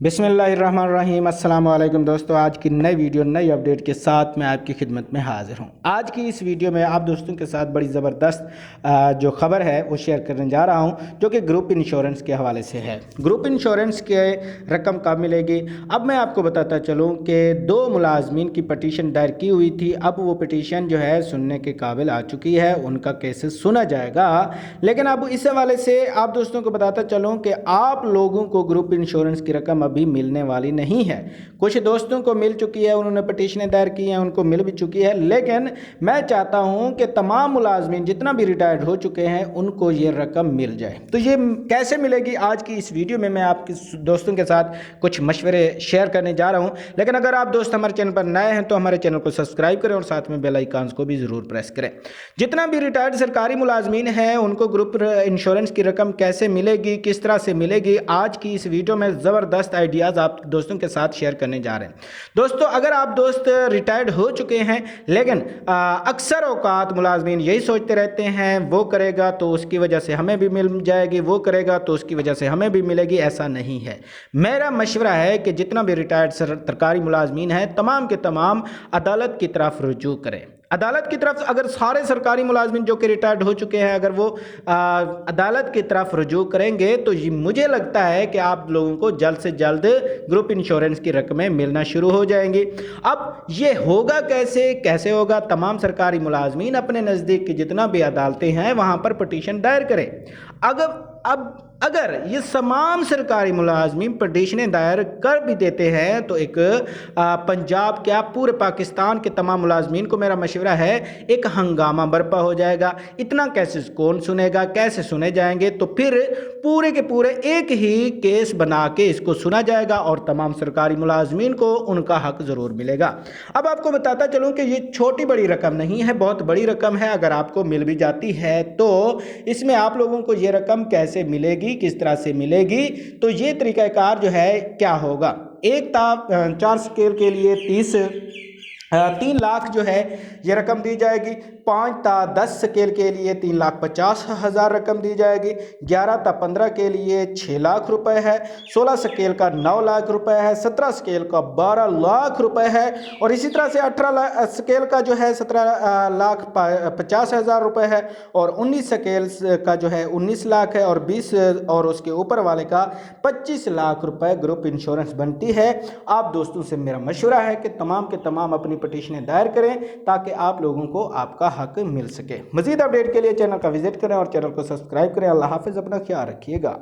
बिस्मिल्लाहिर्रहमानिर्रहीम। अस्सलाम वालेकुम दोस्तों, आज की नई वीडियो नई अपडेट के साथ मैं आपकी खिदमत में हाजिर हूं। आज की इस वीडियो में आप दोस्तों के साथ बड़ी ज़बरदस्त जो ख़बर है वो शेयर करने जा रहा हूं, जो कि ग्रुप इंश्योरेंस के हवाले से है। ग्रुप इंश्योरेंस के रकम कब मिलेगी, अब मैं आपको बताता चलूँ कि 2 मुलाजमीन की पटिशन दायर की हुई थी। अब वो पटिशन जो है सुनने के काबिल आ चुकी है, उनका केस सुना जाएगा। लेकिन अब इस हवाले से आप दोस्तों को बताता चलूँ कि आप लोगों को ग्रुप इंश्योरेंस की रकम अभी मिलने वाली नहीं है। कुछ दोस्तों को मिल चुकी है, उन्होंने पटिशनें दायर की हैं, उनको मिल भी चुकी है। लेकिन मैं चाहता हूं कि तमाम मुलाजमीन जितना भी रिटायर्ड हो चुके हैं उनको ये रकम मिल जाए। तो ये कैसे मिलेगी, आज की इस वीडियो में मैं आपके दोस्तों के साथ कुछ मशवरे शेयर करने जा रहा हूं। लेकिन अगर आप दोस्त हमारे चैनल पर नए हैं तो हमारे चैनल को सब्सक्राइब करें और साथ में बेल आइकन को भी ज़रूर प्रेस करें। जितना भी रिटायर्ड सरकारी मुलाजमीन हैं उनको ग्रुप इंश्योरेंस की रकम कैसे मिलेगी, किस तरह से मिलेगी, आज की इस वीडियो में ज़बरदस्त आइडियाज़ आप दोस्तों के साथ शेयर करने जा रहे हैं। दोस्तों, अगर आप दोस्त रिटायर्ड हो चुके हैं लेकिन अक्सर औकात मुलाजमीन यही सोचते रहते हैं वो करेगा तो उसकी वजह से हमें भी मिल जाएगी, वो करेगा तो उसकी वजह से हमें भी मिलेगी, ऐसा नहीं है। मेरा मशवरा है कि जितना भी रिटायर्ड सरकारी मुलाजमीन हैं तमाम के तमाम अदालत की तरफ रुजू करें। अदालत की तरफ अगर सारे सरकारी मुलाजमीन जो कि रिटायर्ड हो चुके हैं अगर वो अदालत की तरफ रुजू करेंगे तो मुझे लगता है कि आप लोगों को जल्द से जल्द ग्रुप इंश्योरेंस की रकमें मिलना शुरू हो जाएंगी। अब ये होगा कैसे होगा, तमाम सरकारी मुलाजमीन अपने नज़दीक की जितना भी अदालतें हैं वहाँ पर पटिशन दायर करें। अगर ये तमाम सरकारी मुलाजमीन पटिशनें दायर कर भी देते हैं तो एक पंजाब क्या पूरे पाकिस्तान के तमाम मुलाजमीन को मेरा मशवरा है, एक हंगामा बर्पा हो जाएगा। इतना केसेस कौन सुनेगा, कैसे सुने जाएंगे, तो फिर पूरे के पूरे एक ही केस बना के इसको सुना जाएगा और तमाम सरकारी मुलाजमीन को उनका हक ज़रूर मिलेगा। अब आपको बताता चलूँ कि ये छोटी बड़ी रकम नहीं है, बहुत बड़ी रकम है। अगर आपको मिल भी जाती है तो इसमें आप लोगों को ये रकम कैसे मिलेगी, किस तरह से मिलेगी, तो ये तरीक़ाकार जो है क्या होगा। एक था 4 स्केल के लिए 3 लाख जो है ये रकम दी जाएगी। 5 था 10 स्केल के लिए 3,50,000 रकम दी जाएगी। 11 था 15 के लिए 6 लाख रुपए है। 16 स्केल का 9 लाख रुपए है। 17 स्केल का 12 लाख रुपए है और इसी तरह से 18 स्केल का जो है 17,50,000 रुपए है और 19 स्केल का जो है 19 लाख है और 20 और उसके ऊपर वाले का 25 लाख रुपए ग्रुप इंश्योरेंस बनती है। आप दोस्तों से मेरा मशवरा है कि तमाम के तमाम अपनी पटिशनें दायर करें ताकि आप लोगों को आपका हक मिल सके। मजीद अपडेट के लिए चैनल का विजिट करें और चैनल को सब्सक्राइब करें। अल्लाह हाफिज़, अपना ख्याल रखिएगा।